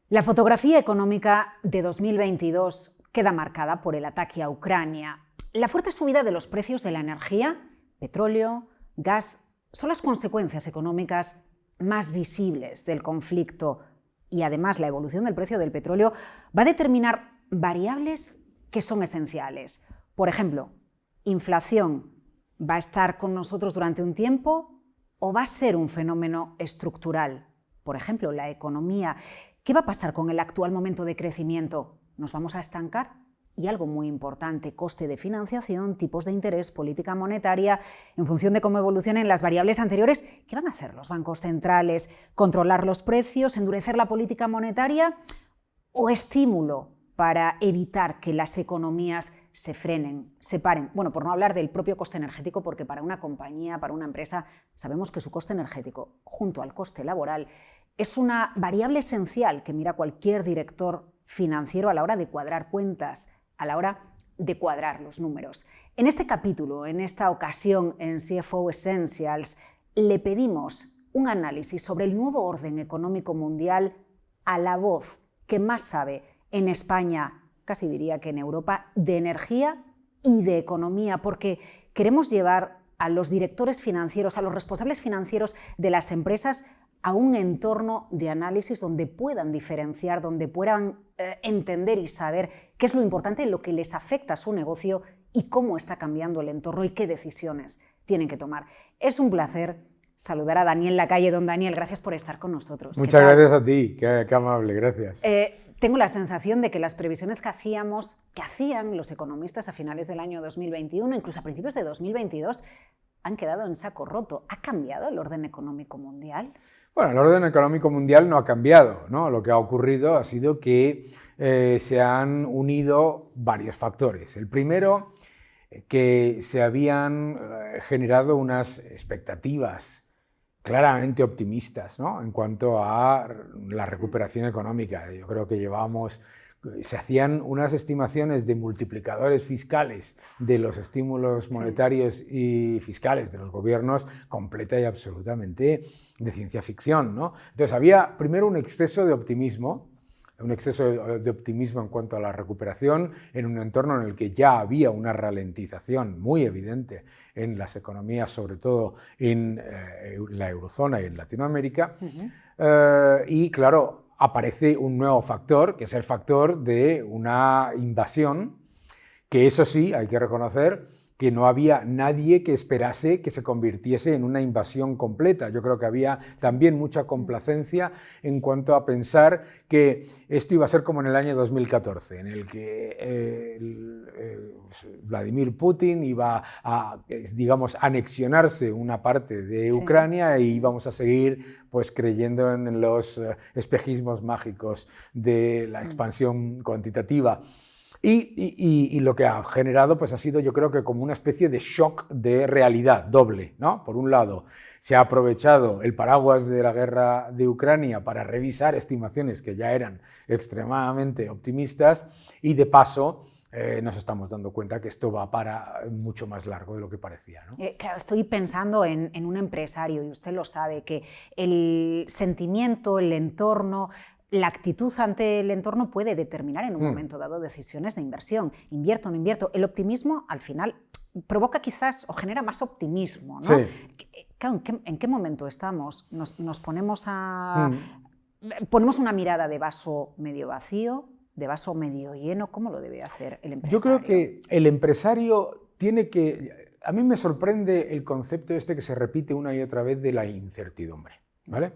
La fotografía económica de 2022 queda marcada por el ataque a Ucrania. La fuerte subida de los precios de la energía, petróleo, gas, son las consecuencias económicas más visibles del conflicto y además la evolución del precio del petróleo va a determinar variables que son esenciales. Por ejemplo, inflación, ¿va a estar con nosotros durante un tiempo o va a ser un fenómeno estructural? Por ejemplo, la economía. ¿Qué va a pasar con el actual momento de crecimiento? ¿Nos vamos a estancar? Y algo muy importante, coste de financiación, tipos de interés, política monetaria, en función de cómo evolucionen las variables anteriores, ¿qué van a hacer los bancos centrales? ¿Controlar los precios, endurecer la política monetaria o estímulo para evitar que las economías se frenen, se paren? Bueno, por no hablar del propio coste energético, porque para una compañía, para una empresa, sabemos que su coste energético, junto al coste laboral, es una variable esencial que mira cualquier director financiero a la hora de cuadrar cuentas, a la hora de cuadrar los números. En este capítulo, en esta ocasión, en CFO Essentials, le pedimos un análisis sobre el nuevo orden económico mundial a la voz que más sabe en España, casi diría que en Europa, de energía y de economía, porque queremos llevar a los directores financieros, a los responsables financieros de las empresas a un entorno de análisis donde puedan diferenciar, donde puedan entender y saber qué es lo importante, lo que les afecta a su negocio y cómo está cambiando el entorno y qué decisiones tienen que tomar. Es un placer saludar a Daniel Lacalle. Don Daniel, gracias por estar con nosotros. Muchas gracias a ti, qué amable, gracias. Tengo la sensación de que las previsiones que hacían los economistas a finales del año 2021, incluso a principios de 2022, han quedado en saco roto. ¿Ha cambiado el orden económico mundial? Bueno, el orden económico mundial no ha cambiado, ¿no? Lo que ha ocurrido ha sido que se han unido varios factores. El primero, que se habían generado unas expectativas claramente optimistas, ¿no? En cuanto a la recuperación económica. Yo creo que se hacían unas estimaciones de multiplicadores fiscales de los estímulos monetarios y fiscales de los gobiernos completa y absolutamente de ciencia ficción, ¿no? Entonces había primero un exceso de optimismo en cuanto a la recuperación en un entorno en el que ya había una ralentización muy evidente en las economías, sobre todo en la eurozona y en Latinoamérica. Y claro, aparece un nuevo factor, que es el factor de una invasión, que eso sí, hay que reconocer que no había nadie que esperase que se convirtiese en una invasión completa. Yo creo que había también mucha complacencia en cuanto a pensar que esto iba a ser como en el año 2014, en el que Vladimir Putin iba a, digamos, anexionarse una parte de Ucrania y íbamos a seguir pues, creyendo en los espejismos mágicos de la expansión cuantitativa. Y lo que ha generado pues, ha sido, yo creo que como una especie de shock de realidad doble, ¿no? Por un lado, se ha aprovechado el paraguas de la guerra de Ucrania para revisar estimaciones que ya eran extremadamente optimistas y de paso nos estamos dando cuenta que esto va para mucho más largo de lo que parecía, ¿no? Claro, estoy pensando en un empresario y usted lo sabe, que el sentimiento, el entorno, la actitud ante el entorno puede determinar en un momento dado decisiones de inversión. ¿Invierto o no invierto? El optimismo al final provoca quizás o genera más optimismo, ¿no? Sí. Claro, ¿en qué momento estamos? Nos ponemos ponemos una mirada de vaso medio vacío, de vaso medio lleno. ¿Cómo lo debe hacer el empresario? Yo creo que el empresario tiene que... A mí me sorprende el concepto este que se repite una y otra vez de la incertidumbre, ¿vale?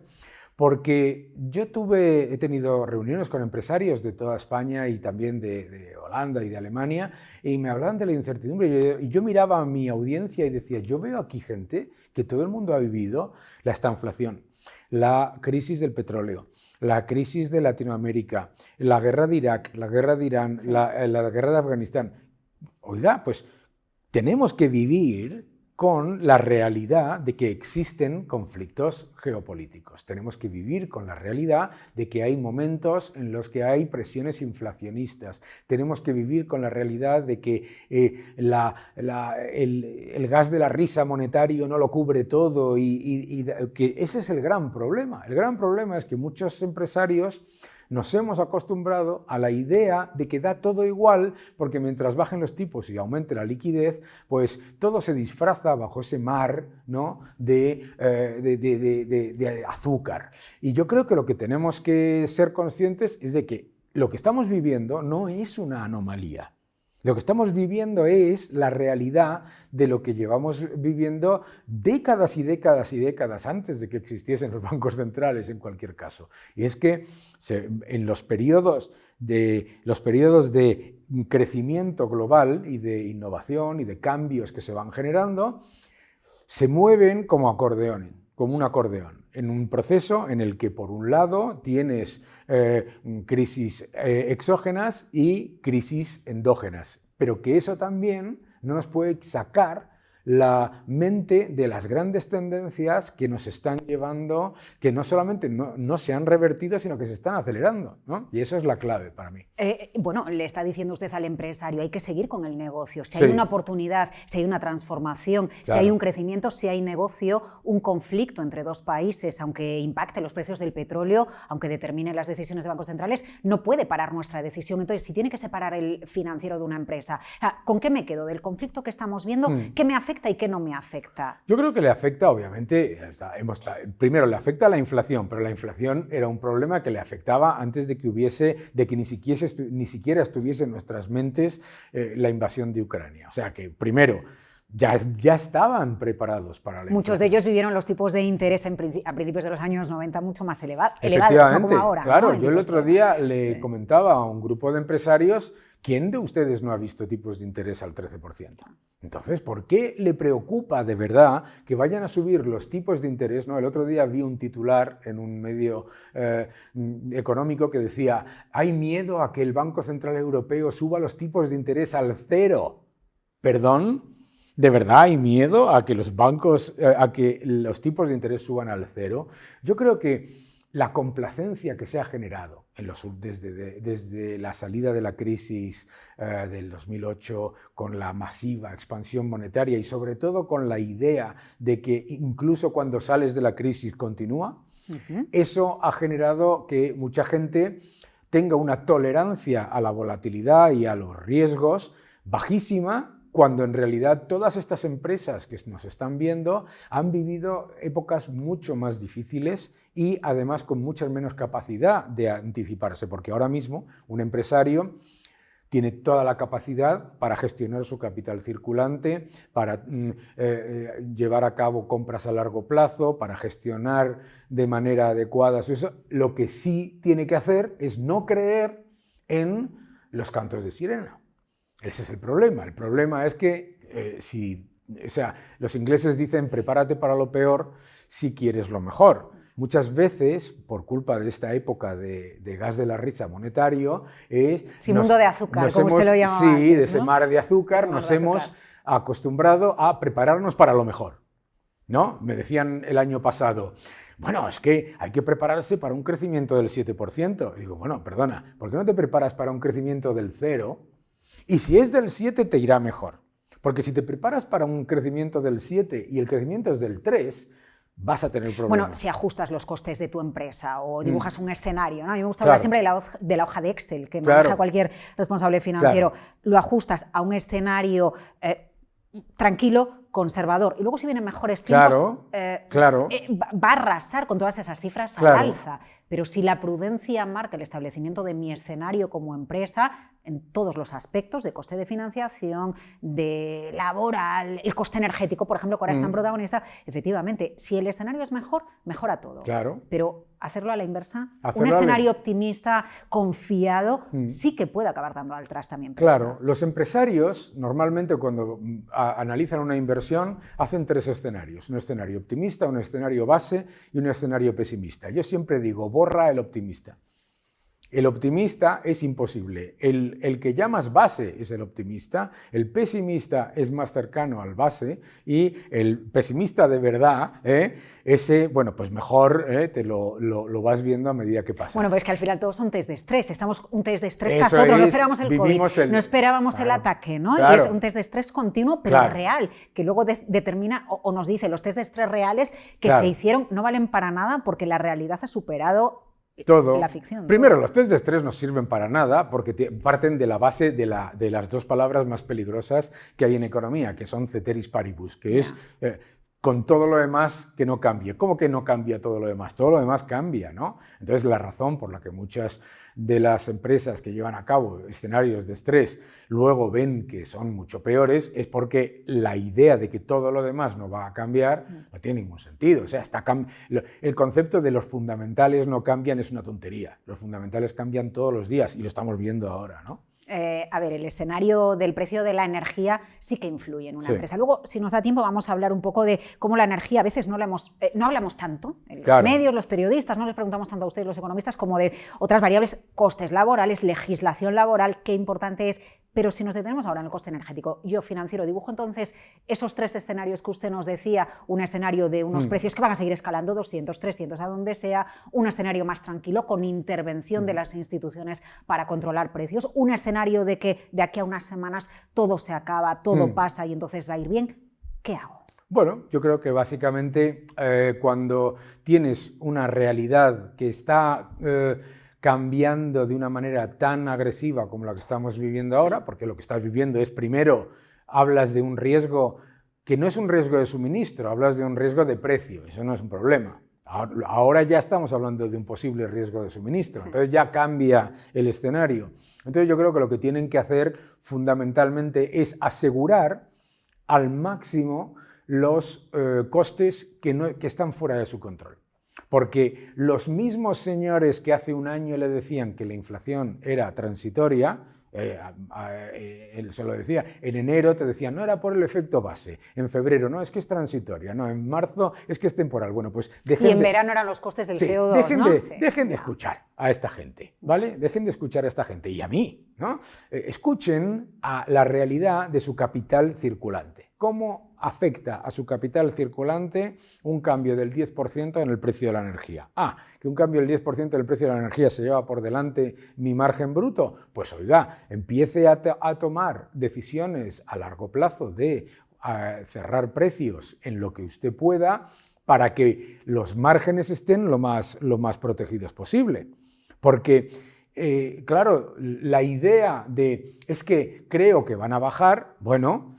Porque yo he tenido reuniones con empresarios de toda España y también de Holanda y de Alemania y me hablaban de la incertidumbre y yo miraba a mi audiencia y decía, yo veo aquí gente que todo el mundo ha vivido la estanflación, la crisis del petróleo, la crisis de Latinoamérica, la guerra de Irak, la guerra de Irán, la guerra de Afganistán. Oiga, pues tenemos que vivir con la realidad de que existen conflictos geopolíticos. Tenemos que vivir con la realidad de que hay momentos en los que hay presiones inflacionistas. Tenemos que vivir con la realidad de que el gas de la risa monetario no lo cubre todo y que ese es el gran problema. El gran problema es que muchos empresarios nos hemos acostumbrado a la idea de que da todo igual, porque mientras bajen los tipos y aumente la liquidez, pues todo se disfraza bajo ese mar, ¿no?, de azúcar. Y yo creo que lo que tenemos que ser conscientes es de que lo que estamos viviendo no es una anomalía. Lo que estamos viviendo es la realidad de lo que llevamos viviendo décadas y décadas y décadas antes de que existiesen los bancos centrales, en cualquier caso. Y es que en los periodos de crecimiento global y de innovación y de cambios que se van generando, se mueven como un acordeón, en un proceso en el que, por un lado, tienes crisis exógenas y crisis endógenas, pero que eso también no nos puede sacar la mente de las grandes tendencias que nos están llevando, que no solamente no se han revertido, sino que se están acelerando, ¿no? Y eso es la clave para mí. Bueno, le está diciendo usted al empresario, hay que seguir con el negocio. Si Sí. hay una oportunidad, si hay una transformación, Claro. si hay un crecimiento, si hay negocio, un conflicto entre dos países, aunque impacte los precios del petróleo, aunque determine las decisiones de bancos centrales, no puede parar nuestra decisión. Entonces, si tiene que separar el financiero de una empresa, ¿con qué me quedo? ¿Del conflicto que estamos viendo? ¿Qué me afecta y qué no me afecta? Yo creo que le afecta, obviamente, primero le afecta la inflación, pero la inflación era un problema que le afectaba antes de que ni siquiera estuviese en nuestras mentes la invasión de Ucrania. O sea que, primero, ya estaban preparados para la inflación. Muchos de ellos vivieron los tipos de interés a principios de los años 90 mucho más elevados, Efectivamente, no como ahora. claro, ¿no? yo el otro día le comentaba a un grupo de empresarios, ¿quién de ustedes no ha visto tipos de interés al 13%? Entonces, ¿por qué le preocupa de verdad que vayan a subir los tipos de interés? ¿No? El otro día vi un titular en un medio económico que decía, hay miedo a que el Banco Central Europeo suba los tipos de interés al 0. ¿Perdón? ¿De verdad hay miedo a que los tipos de interés suban al 0? Yo creo que la complacencia que se ha generado desde la salida de la crisis del 2008, con la masiva expansión monetaria y sobre todo con la idea de que incluso cuando sales de la crisis continúa, eso ha generado que mucha gente tenga una tolerancia a la volatilidad y a los riesgos bajísima, cuando en realidad todas estas empresas que nos están viendo han vivido épocas mucho más difíciles y además con mucha menos capacidad de anticiparse, porque ahora mismo un empresario tiene toda la capacidad para gestionar su capital circulante, para llevar a cabo compras a largo plazo, para gestionar de manera adecuada eso. Lo que sí tiene que hacer es no creer en los cantos de sirena. Ese es el problema. El problema es que los ingleses dicen prepárate para lo peor si quieres lo mejor. Muchas veces, por culpa de esta época de gas de la risa monetario, mundo de azúcar, como usted lo llamaba Sí, antes, de ese ¿no? mar de azúcar, hemos acostumbrado a prepararnos para lo mejor, ¿no? Me decían el año pasado, bueno, es que hay que prepararse para un crecimiento del 7%. Y digo, bueno, perdona, ¿por qué no te preparas para un crecimiento del 0%? Y si es del 7 te irá mejor, porque si te preparas para un crecimiento del 7 y el crecimiento es del 3, vas a tener problemas. Bueno, si ajustas los costes de tu empresa o dibujas un escenario, ¿no? A mí me gusta hablar siempre de la hoja de Excel que maneja cualquier responsable financiero. Lo ajustas a un escenario tranquilo, conservador, y luego si vienen mejores tiempos, va a arrasar con todas esas cifras al alza. Pero si la prudencia marca el establecimiento de mi escenario como empresa, en todos los aspectos, de coste de financiación, de laboral, el coste energético, por ejemplo, que ahora es tan protagonista, efectivamente, si el escenario es mejor, mejora todo. Claro. Pero hacerlo a la inversa, un escenario optimista, confiado, sí que puede acabar dando al traste a mi empresa. Claro, los empresarios normalmente cuando analizan una inversión hacen 3 escenarios, un escenario optimista, un escenario base y un escenario pesimista. Yo siempre digo, borra el optimista. El optimista es imposible. El que llamas base es el optimista, el pesimista es más cercano al base y el pesimista de verdad, ese, bueno, pues mejor te lo vas viendo a medida que pasa. Bueno, pues que al final todos son test de estrés. Estamos un test de estrés Eso tras otro. No es, esperábamos el COVID, no esperábamos el ataque, ¿no? Claro. Y es un test de estrés continuo, pero real, que luego determina o nos dice los test de estrés reales que se hicieron no valen para nada porque la realidad ha superado todo. la ficción. Primero, todo. los test de estrés no sirven para nada porque parten de la base de las dos palabras más peligrosas que hay en economía, que son ceteris paribus, que es con todo lo demás que no cambie. ¿Cómo que no cambia todo lo demás? Todo lo demás cambia, ¿no? Entonces, la razón por la que muchas de las empresas que llevan a cabo escenarios de estrés luego ven que son mucho peores es porque la idea de que todo lo demás no va a cambiar no tiene ningún sentido. O sea, el concepto de los fundamentales no cambian es una tontería. Los fundamentales cambian todos los días y lo estamos viendo ahora, ¿no? A ver, el escenario del precio de la energía sí que influye en una empresa. Luego, si nos da tiempo, vamos a hablar un poco de cómo la energía a veces no hablamos tanto en los medios, los periodistas, no les preguntamos tanto a ustedes, los economistas, como de otras variables, costes laborales, legislación laboral, qué importante es. Pero si nos detenemos ahora en el coste energético, yo financiero dibujo entonces esos tres escenarios que usted nos decía, un escenario de unos precios que van a seguir escalando 200, 300, a donde sea, un escenario más tranquilo con intervención de las instituciones para controlar precios, un escenario de que de aquí a unas semanas todo se acaba, todo pasa y entonces va a ir bien. ¿Qué hago? Bueno, yo creo que básicamente cuando tienes una realidad que está cambiando de una manera tan agresiva como la que estamos viviendo ahora, porque lo que estás viviendo es, primero, hablas de un riesgo que no es un riesgo de suministro, hablas de un riesgo de precio, eso no es un problema. Ahora ya estamos hablando de un posible riesgo de suministro, entonces ya cambia el escenario. Entonces yo creo que lo que tienen que hacer fundamentalmente es asegurar al máximo los costes que están fuera de su control. Porque los mismos señores que hace un año le decían que la inflación era transitoria, él se lo decía, en enero te decían, no era por el efecto base, en febrero, no, es que es transitoria, no, en marzo es que es temporal. Bueno, pues dejen y en verano eran los costes del CO2, dejen de escuchar a esta gente, ¿vale? Dejen de escuchar a esta gente y a mí, ¿no? Escuchen a la realidad de su capital circulante. ¿Cómo afecta a su capital circulante un cambio del 10% en el precio de la energía? Que un cambio del 10% del precio de la energía se lleva por delante mi margen bruto. Pues oiga, empiece a tomar decisiones a largo plazo de cerrar precios en lo que usted pueda para que los márgenes estén lo más protegidos posible. Porque, claro, la idea de es que creo que van a bajar, bueno,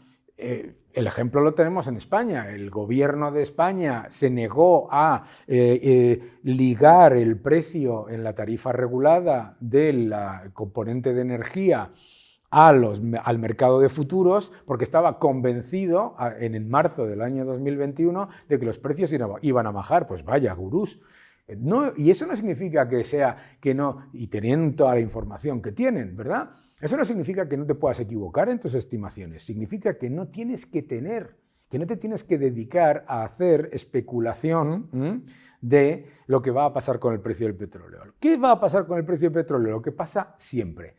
el ejemplo lo tenemos en España. El gobierno de España se negó a ligar el precio en la tarifa regulada del componente de energía al mercado de futuros porque estaba convencido en marzo del año 2021 de que los precios iban a bajar. Pues vaya, gurús. No, y eso no significa que no, y tienen toda la información que tienen, ¿verdad? Eso no significa que no te puedas equivocar en tus estimaciones, significa que no tienes que que no te tienes que dedicar a hacer especulación de lo que va a pasar con el precio del petróleo. ¿Qué va a pasar con el precio del petróleo? Lo que pasa siempre.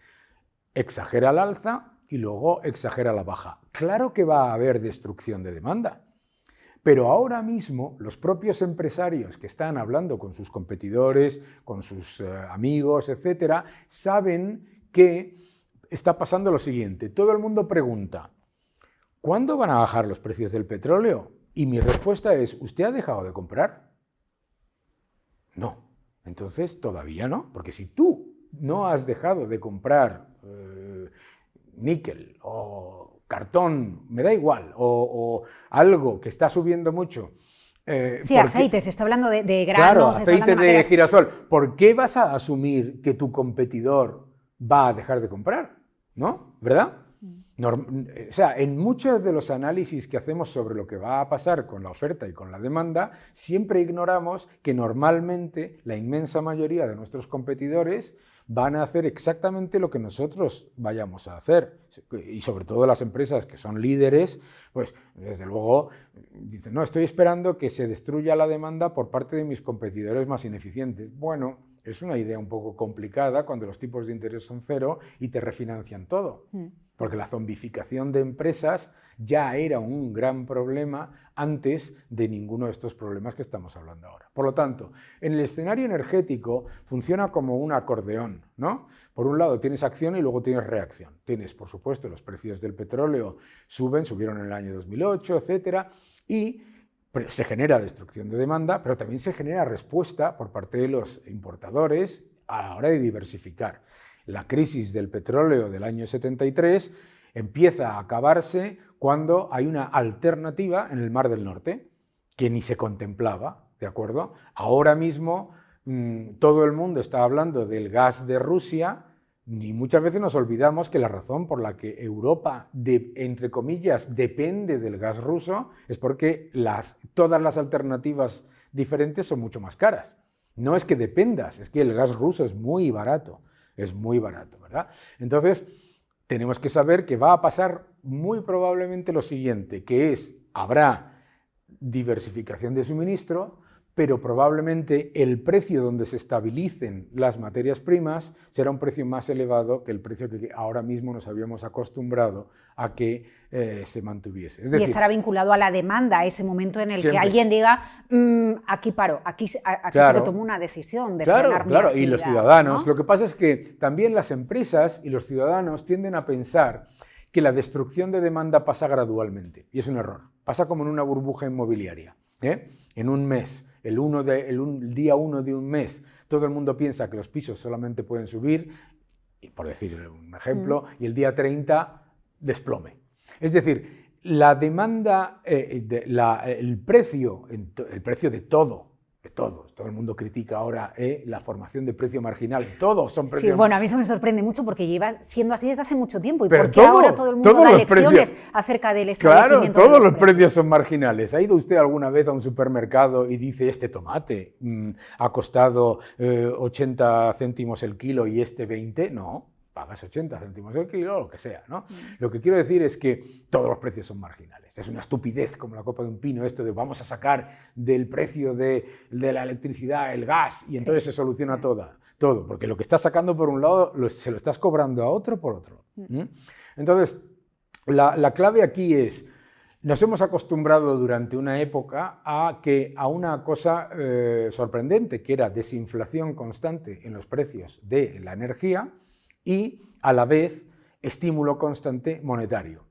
Exagera al alza y luego exagera a la baja. Claro que va a haber destrucción de demanda. Pero ahora mismo los propios empresarios que están hablando con sus competidores, con sus amigos, etcétera, saben que está pasando lo siguiente. Todo el mundo pregunta, ¿cuándo van a bajar los precios del petróleo? Y mi respuesta es, ¿usted ha dejado de comprar? No. Entonces todavía no, porque si tú no has dejado de comprar níquel o cartón, me da igual, o algo que está subiendo mucho. Sí, aceite, se está hablando de granos. Claro, aceite de girasol. ¿Por qué vas a asumir que tu competidor va a dejar de comprar? ¿No? ¿Verdad? O sea, en muchos de los análisis que hacemos sobre lo que va a pasar con la oferta y con la demanda, siempre ignoramos que normalmente la inmensa mayoría de nuestros competidores van a hacer exactamente lo que nosotros vayamos a hacer. Y sobre todo las empresas que son líderes, pues desde luego dicen, no, estoy esperando que se destruya la demanda por parte de mis competidores más ineficientes. Bueno, es una idea un poco complicada cuando los tipos de interés son cero y te refinancian todo. Porque la zombificación de empresas ya era un gran problema antes de ninguno de estos problemas que estamos hablando ahora. Por lo tanto, en el escenario energético funciona como un acordeón, ¿no? Por un lado tienes acción y luego tienes reacción. Tienes, por supuesto, los precios del petróleo subieron en el año 2008, etcétera, y se genera destrucción de demanda, pero también se genera respuesta por parte de los importadores a la hora de diversificar. La crisis del petróleo del año 73 empieza a acabarse cuando hay una alternativa en el Mar del Norte, que ni se contemplaba, ¿de acuerdo? Ahora mismo todo el mundo está hablando del gas de Rusia y muchas veces nos olvidamos que la razón por la que Europa, entre comillas, depende del gas ruso es porque todas las alternativas diferentes son mucho más caras. No es que dependas, es que el gas ruso es muy barato, ¿verdad? Entonces, tenemos que saber que va a pasar muy probablemente lo siguiente, que habrá diversificación de suministro, pero probablemente el precio donde se estabilicen las materias primas será un precio más elevado que el precio que ahora mismo nos habíamos acostumbrado a que se mantuviese. Es decir, y estará vinculado a la demanda, a ese momento en el siempre. que alguien diga, aquí paro, aquí claro, se tomó una decisión de frenar mi actividad, y los ciudadanos. ¿no? Lo que pasa es que también las empresas y los ciudadanos tienden a pensar que la destrucción de demanda pasa gradualmente, y es un error. Pasa como en una burbuja inmobiliaria, en un mes. El día 1 de un mes, todo el mundo piensa que los pisos solamente pueden subir, por decir un ejemplo, y el día 30 desplome. Es decir, la demanda, el precio de todo el mundo critica ahora la formación de precio marginal, todos son precios. Sí, bueno, a mí eso me sorprende mucho porque lleva siendo así desde hace mucho tiempo. ¿Y pero por qué ahora todo el mundo da lecciones acerca del establecimiento Claro, todos de los precios son marginales. ¿Ha ido usted alguna vez a un supermercado y dice este tomate ha costado 80 céntimos el kilo y este 20? No, pagas 80 céntimos el kilo o lo que sea, ¿no? Lo que quiero decir es que todos los precios son marginales. Es una estupidez como la copa de un pino esto de vamos a sacar del precio de la electricidad el gas y entonces se soluciona todo, porque lo que estás sacando por un lado se lo estás cobrando a otro por otro. Entonces, la clave aquí es, nos hemos acostumbrado durante una época a una cosa sorprendente, que era desinflación constante en los precios de la energía y, a la vez, estímulo constante monetario.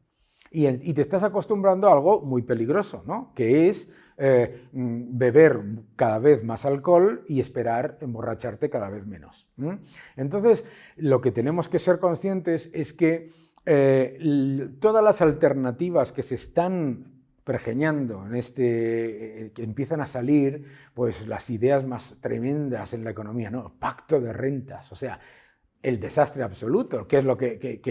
Y te estás acostumbrando a algo muy peligroso, ¿no? Que es beber cada vez más alcohol y esperar emborracharte cada vez menos. Entonces, lo que tenemos que ser conscientes es que todas las alternativas que se están pergeñando que empiezan a salir, pues las ideas más tremendas en la economía, ¿no? Pacto de rentas, o sea, el desastre absoluto, que es lo que,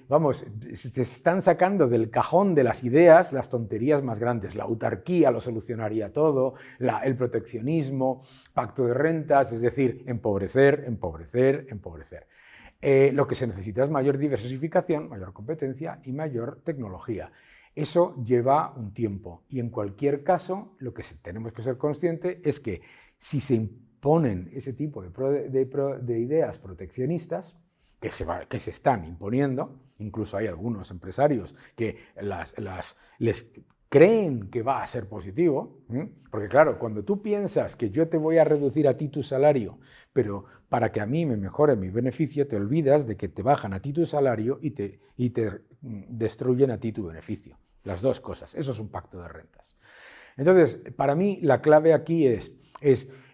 vamos, se están sacando del cajón de las ideas las tonterías más grandes. La autarquía lo solucionaría todo, el proteccionismo, pacto de rentas, es decir, empobrecer. Lo que se necesita es mayor diversificación, mayor competencia y mayor tecnología. Eso lleva un tiempo y en cualquier caso lo que tenemos que ser conscientes es que si se ponen ese tipo de ideas proteccionistas que se están imponiendo, incluso hay algunos empresarios que les creen que va a ser positivo, porque claro, cuando tú piensas que yo te voy a reducir a ti tu salario, pero para que a mí me mejore mi beneficio, te olvidas de que te bajan a ti tu salario y te destruyen a ti tu beneficio. Las dos cosas, eso es un pacto de rentas. Entonces, para mí la clave aquí es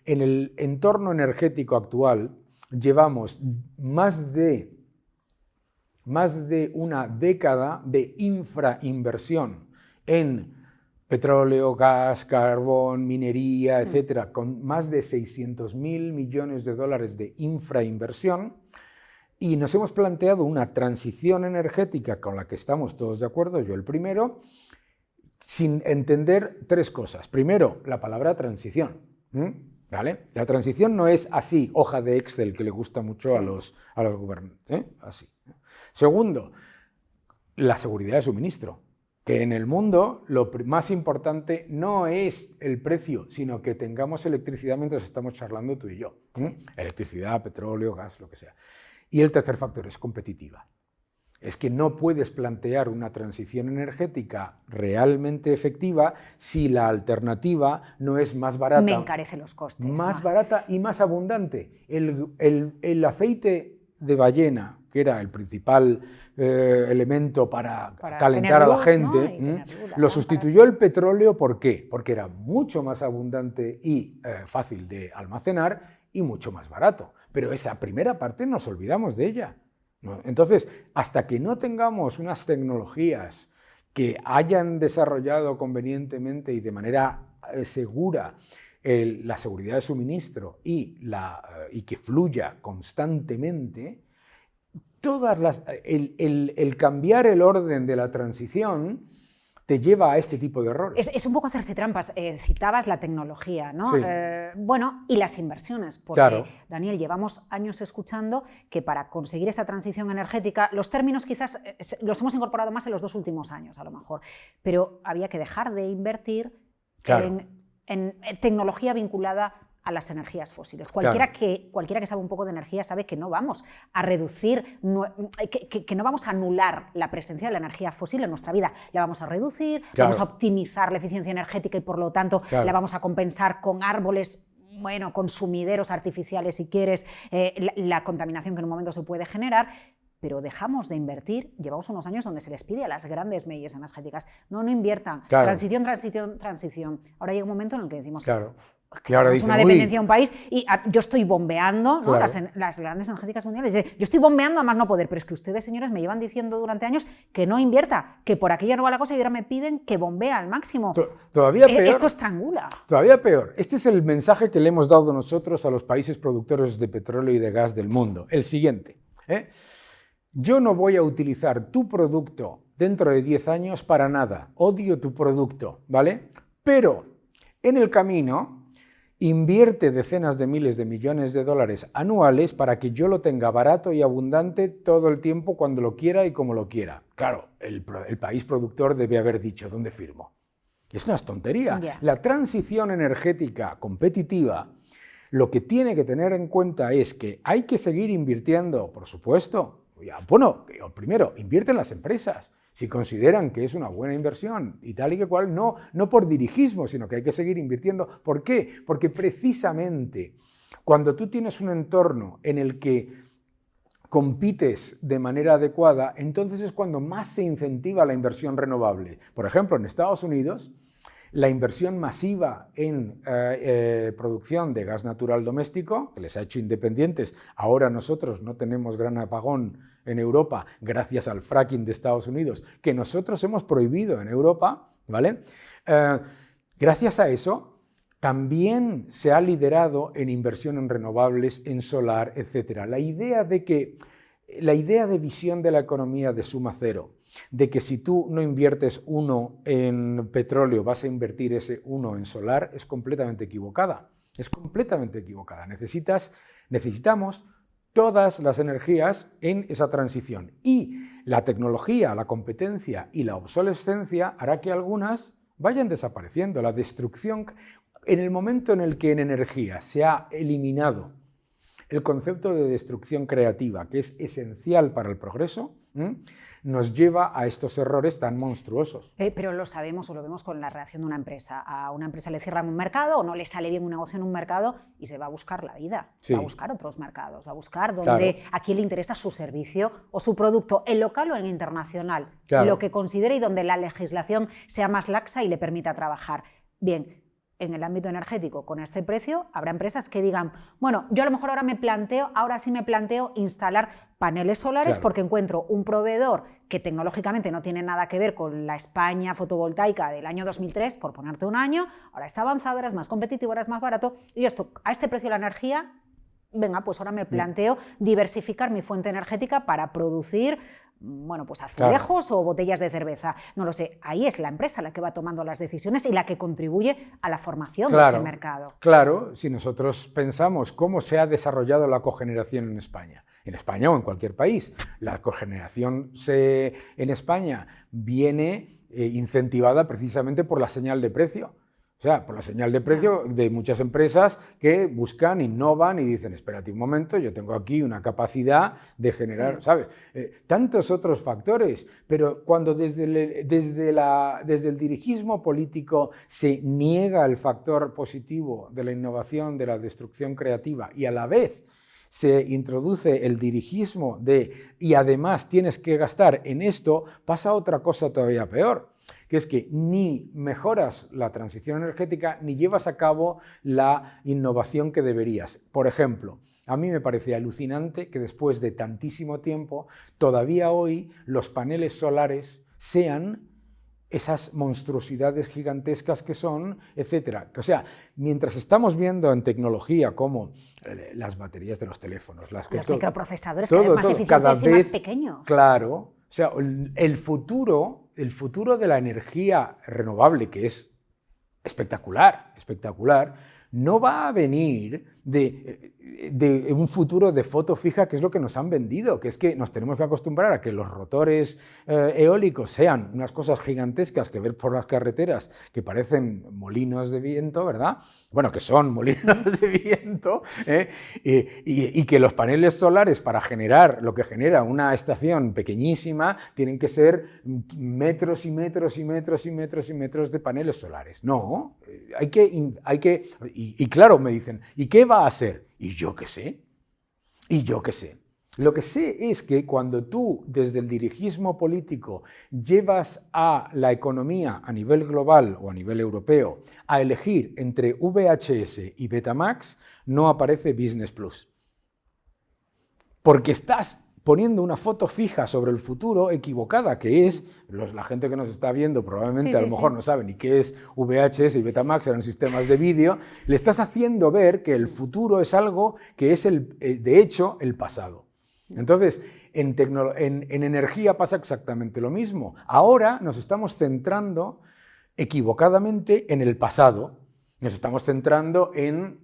en el entorno energético actual llevamos más de una década de infrainversión en petróleo, gas, carbón, minería, etcétera, con más de 600.000 millones de dólares de infrainversión, y nos hemos planteado una transición energética con la que estamos todos de acuerdo, yo el primero, sin entender tres cosas. Primero, la palabra transición. ¿Vale? La transición no es así, hoja de Excel que le gusta mucho a los gobernantes, así. Segundo, la seguridad de suministro, que en el mundo lo más importante no es el precio, sino que tengamos electricidad mientras estamos charlando tú y yo. Electricidad, petróleo, gas, lo que sea. Y el tercer factor es competitiva. Es que no puedes plantear una transición energética realmente efectiva si la alternativa no es más barata. Me encarece los costes. Más barata y más abundante. El aceite de ballena que era el principal elemento para calentar tener a la luz, gente, ¿no? Y tener luz, lo sustituyó el petróleo. ¿Por qué? Porque era mucho más abundante y fácil de almacenar y mucho más barato. Pero esa primera parte nos olvidamos de ella, ¿no? Entonces, hasta que no tengamos unas tecnologías que hayan desarrollado convenientemente y de manera segura la seguridad de suministro y que fluya constantemente, el cambiar el orden de la transición te lleva a este tipo de errores. Es un poco hacerse trampas. Citabas la tecnología, ¿no? Sí. Bueno, y las inversiones, porque, claro, Daniel, llevamos años escuchando que para conseguir esa transición energética, los términos quizás los hemos incorporado más en los 2 últimos años, a lo mejor, pero había que dejar de invertir claro, en tecnología vinculada a las energías fósiles. Cualquiera que sabe un poco de energía sabe que no vamos a reducir, que no vamos a anular la presencia de la energía fósil en nuestra vida. La vamos a reducir, claro, vamos a optimizar la eficiencia energética y por lo tanto claro, la vamos a compensar con árboles, bueno, con sumideros artificiales si quieres, la contaminación que en un momento se puede generar. Pero dejamos de invertir, llevamos unos años donde se les pide a las grandes medias energéticas, no inviertan, claro, transición, transición, transición. Ahora llega un momento en el que decimos, claro, que y ahora tenemos dicen, una dependencia de un país y yo estoy bombeando, ¿no? claro, las grandes energéticas mundiales. Dice, yo estoy bombeando a más no poder, pero es que ustedes, señores, me llevan diciendo durante años que no invierta, que por aquí ya no va la cosa y ahora me piden que bombee al máximo. Todavía peor. Esto estrangula. Todavía peor. Este es el mensaje que le hemos dado nosotros a los países productores de petróleo y de gas del mundo. El siguiente. Yo no voy a utilizar tu producto dentro de 10 años para nada. Odio tu producto, ¿vale? Pero en el camino invierte decenas de miles de millones de dólares anuales para que yo lo tenga barato y abundante todo el tiempo cuando lo quiera y como lo quiera. Claro, el país productor debe haber dicho, ¿dónde firmo? Es una tontería. Yeah. La transición energética competitiva lo que tiene que tener en cuenta es que hay que seguir invirtiendo, por supuesto. Bueno, primero, invierten las empresas. Si consideran que es una buena inversión y tal y que cual, no por dirigismo, sino que hay que seguir invirtiendo. ¿Por qué? Porque precisamente cuando tú tienes un entorno en el que compites de manera adecuada, entonces es cuando más se incentiva la inversión renovable. Por ejemplo, en Estados Unidos, la inversión masiva en producción de gas natural doméstico, que les ha hecho independientes. Ahora nosotros no tenemos gran apagón en Europa gracias al fracking de Estados Unidos, que nosotros hemos prohibido en Europa, ¿vale? Gracias a eso, también se ha liderado en inversión en renovables, en solar, etc. La idea de visión de la economía de suma cero, de que si tú no inviertes 1 en petróleo vas a invertir ese 1 en solar, es completamente equivocada. Es completamente equivocada. Necesitamos todas las energías en esa transición. Y la tecnología, la competencia y la obsolescencia hará que algunas vayan desapareciendo. La destrucción, en el momento en el que en energía se ha eliminado el concepto de destrucción creativa, que es esencial para el progreso, nos lleva a estos errores tan monstruosos. Pero lo sabemos o lo vemos con la reacción de una empresa. A una empresa le cierran un mercado o no le sale bien un negocio en un mercado y se va a buscar la vida. Sí. Va a buscar otros mercados, va a buscar donde a quién le interesa su servicio o su producto, en local o en internacional, lo que considere y donde la legislación sea más laxa y le permita trabajar. Bien, en el ámbito energético, con este precio, habrá empresas que digan, bueno, yo a lo mejor ahora sí me planteo instalar paneles solares porque encuentro un proveedor que tecnológicamente no tiene nada que ver con la España fotovoltaica del año 2003, por ponerte un año, ahora está avanzado, ahora es más competitivo, ahora es más barato, y esto, a este precio la energía, venga, pues ahora me planteo diversificar mi fuente energética para producir, bueno, pues azulejos o botellas de cerveza. No lo sé, ahí es la empresa la que va tomando las decisiones y la que contribuye a la formación de ese mercado. Claro, si nosotros pensamos cómo se ha desarrollado la cogeneración en España o en cualquier país, la cogeneración en España viene incentivada precisamente por la señal de precio. O sea, por la señal de precio de muchas empresas que buscan, innovan y dicen, espérate un momento, yo tengo aquí una capacidad de generar, ¿sabes? Tantos otros factores, pero cuando desde el dirigismo político se niega el factor positivo de la innovación, de la destrucción creativa y a la vez se introduce el dirigismo y además tienes que gastar en esto, pasa otra cosa todavía peor, que es que ni mejoras la transición energética ni llevas a cabo la innovación que deberías. Por ejemplo, a mí me parece alucinante que después de tantísimo tiempo, todavía hoy los paneles solares sean esas monstruosidades gigantescas que son, etcétera. O sea, mientras estamos viendo en tecnología como las baterías de los teléfonos, los microprocesadores cada vez más eficientes y más pequeños. Claro, o sea, el futuro de la energía renovable, que es espectacular, no va a venir de un futuro de foto fija, que es lo que nos han vendido, que es que nos tenemos que acostumbrar a que los rotores eólicos sean unas cosas gigantescas que ver por las carreteras que parecen molinos de viento, ¿verdad? Bueno, que son molinos de viento, y que los paneles solares, para generar lo que genera una estación pequeñísima, tienen que ser metros y metros y metros y metros y metros de paneles solares. No, y claro, me dicen, ¿y qué va a ser? ¿Y yo qué sé? Lo que sé es que cuando tú, desde el dirigismo político, llevas a la economía a nivel global o a nivel europeo a elegir entre VHS y Betamax, no aparece Business Plus. Porque estás poniendo una foto fija sobre el futuro equivocada, que es, la gente que nos está viendo probablemente a lo mejor no sabe ni qué es VHS y Betamax, eran sistemas de vídeo, le estás haciendo ver que el futuro es algo que es, de hecho, el pasado. Entonces, en energía pasa exactamente lo mismo. Ahora nos estamos centrando equivocadamente en el pasado, nos estamos centrando en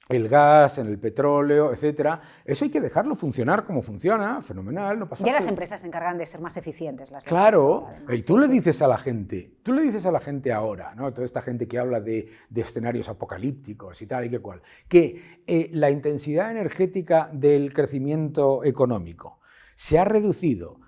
el gas, en el petróleo, etcétera. Eso hay que dejarlo funcionar como funciona, fenomenal, no pasa nada. Ya las empresas se encargan de ser más eficientes. Claro, y tú le dices a la gente, ahora, ¿no? Toda esta gente que habla de escenarios apocalípticos y tal y que cual, que la intensidad energética del crecimiento económico se ha reducido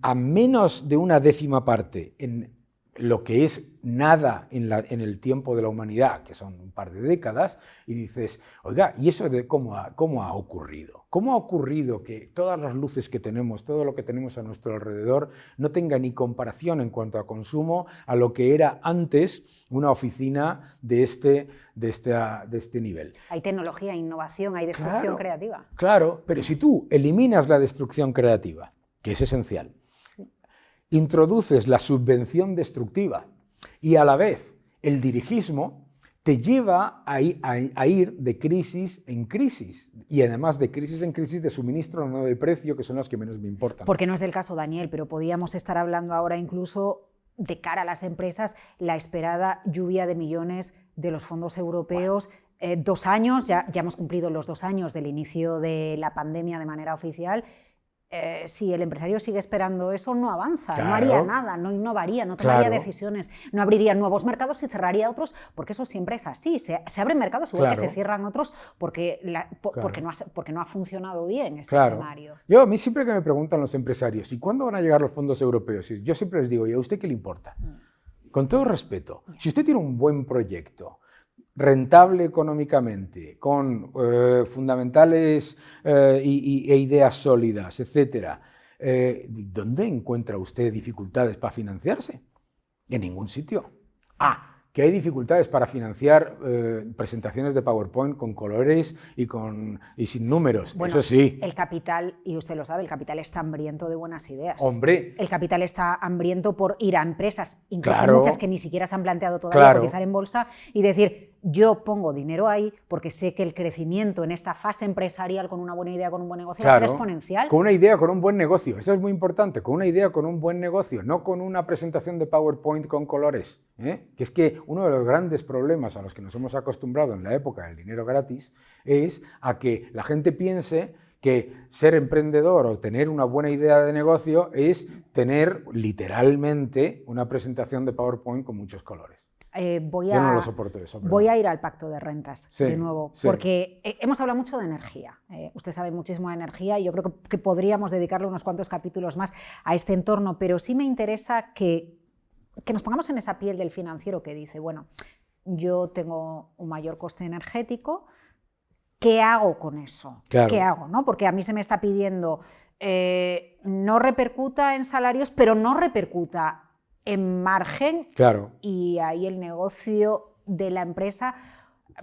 a menos de una décima parte en lo que es nada en el tiempo de la humanidad, que son un par de décadas, y dices, oiga, ¿y eso de cómo ha ocurrido? ¿Cómo ha ocurrido que todas las luces que tenemos, todo lo que tenemos a nuestro alrededor, no tenga ni comparación en cuanto a consumo a lo que era antes una oficina de este nivel? Hay tecnología, innovación, hay destrucción creativa. Claro, pero si tú eliminas la destrucción creativa, que es esencial, introduces la subvención destructiva y a la vez el dirigismo, te lleva a ir de crisis en crisis y además de crisis en crisis de suministro, no de precio, que son las que menos me importan. Porque no es del caso, Daniel, pero podíamos estar hablando ahora incluso de cara a las empresas, la esperada lluvia de millones de los fondos europeos. 2 años, ya hemos cumplido los 2 años del inicio de la pandemia de manera oficial. Si el empresario sigue esperando eso, no avanza, no haría nada, no innovaría, no tomaría decisiones, no abriría nuevos mercados y cerraría otros, porque eso siempre es así. Se abren mercados igual que se cierran otros porque no ha funcionado bien ese escenario. A mí siempre que me preguntan los empresarios, ¿y cuándo van a llegar los fondos europeos? Yo siempre les digo, ¿y a usted qué le importa? Con todo respeto, si usted tiene un buen proyecto, rentable económicamente, con fundamentales e ideas sólidas, etc., ¿dónde encuentra usted dificultades para financiarse? En ningún sitio. Que hay dificultades para financiar presentaciones de PowerPoint con colores y sin números, bueno, eso sí. El capital, y usted lo sabe, el capital está hambriento de buenas ideas. ¡Hombre! El capital está hambriento por ir a empresas, incluso muchas que ni siquiera se han planteado todavía cotizar en bolsa y decir, yo pongo dinero ahí porque sé que el crecimiento en esta fase empresarial con una buena idea, con un buen negocio, va a ser exponencial. Con una idea, con un buen negocio, eso es muy importante, con una idea, con un buen negocio, no con una presentación de PowerPoint con colores, que es que uno de los grandes problemas a los que nos hemos acostumbrado en la época del dinero gratis es a que la gente piense que ser emprendedor o tener una buena idea de negocio es tener literalmente una presentación de PowerPoint con muchos colores. Yo no lo soporto eso. Voy a ir al pacto de rentas de nuevo, porque hemos hablado mucho de energía. Usted sabe muchísimo de energía y yo creo que podríamos dedicarle unos cuantos capítulos más a este entorno, pero sí me interesa que nos pongamos en esa piel del financiero que dice, bueno, yo tengo un mayor coste energético, ¿qué hago con eso? Claro. ¿Qué hago? ¿No? Porque a mí se me está pidiendo no repercuta en salarios, pero no repercuta en margen. Claro. Y ahí el negocio de la empresa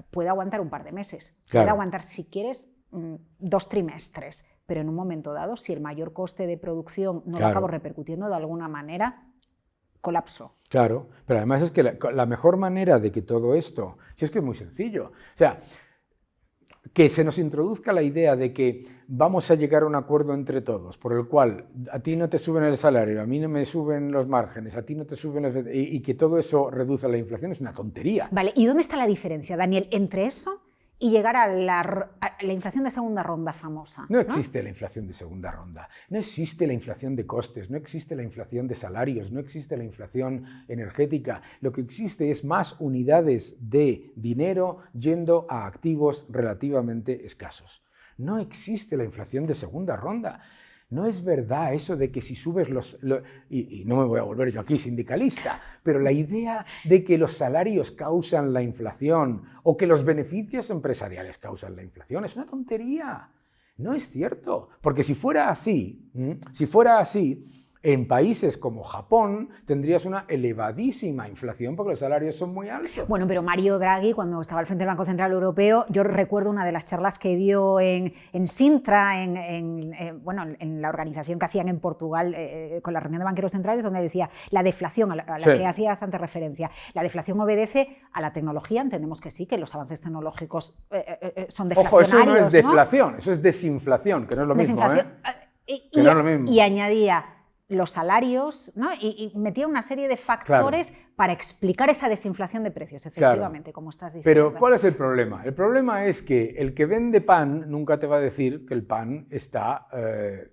puede aguantar un par de meses. Claro. Puede aguantar, si quieres, 2 trimestres. Pero en un momento dado, si el mayor coste de producción no lo acabo repercutiendo de alguna manera, colapso. Claro, pero además es que la mejor manera de que todo esto, si es que es muy sencillo, o sea, que se nos introduzca la idea de que vamos a llegar a un acuerdo entre todos, por el cual a ti no te suben el salario, a mí no me suben los márgenes, a ti no te suben los... y que todo eso reduce la inflación, es una tontería. Vale, ¿y dónde está la diferencia, Daniel, entre eso y llegar a la inflación de segunda ronda famosa? No existe la inflación de segunda ronda, no existe la inflación de costes, no existe la inflación de salarios, no existe la inflación energética. Lo que existe es más unidades de dinero yendo a activos relativamente escasos. No existe la inflación de segunda ronda. No es verdad eso de que si subes y no me voy a volver yo aquí sindicalista, pero la idea de que los salarios causan la inflación o que los beneficios empresariales causan la inflación es una tontería. No es cierto, porque si fuera así, en países como Japón tendrías una elevadísima inflación porque los salarios son muy altos. Bueno, pero Mario Draghi, cuando estaba al frente del Banco Central Europeo, yo recuerdo una de las charlas que dio en Sintra, en la organización que hacían en Portugal con la reunión de banqueros centrales, donde decía la deflación, a la que hacías antes referencia, la deflación obedece a la tecnología. Entendemos que sí, que los avances tecnológicos son deflacionarios. Ojo, eso no es deflación, ¿no? Eso es desinflación, que no es lo mismo. No es lo mismo. Y añadía los salarios, ¿no? y metía una serie de factores para explicar esa desinflación de precios, efectivamente, como estás diciendo. Pero ¿cuál es el problema? El problema es que el que vende pan nunca te va a decir que el pan está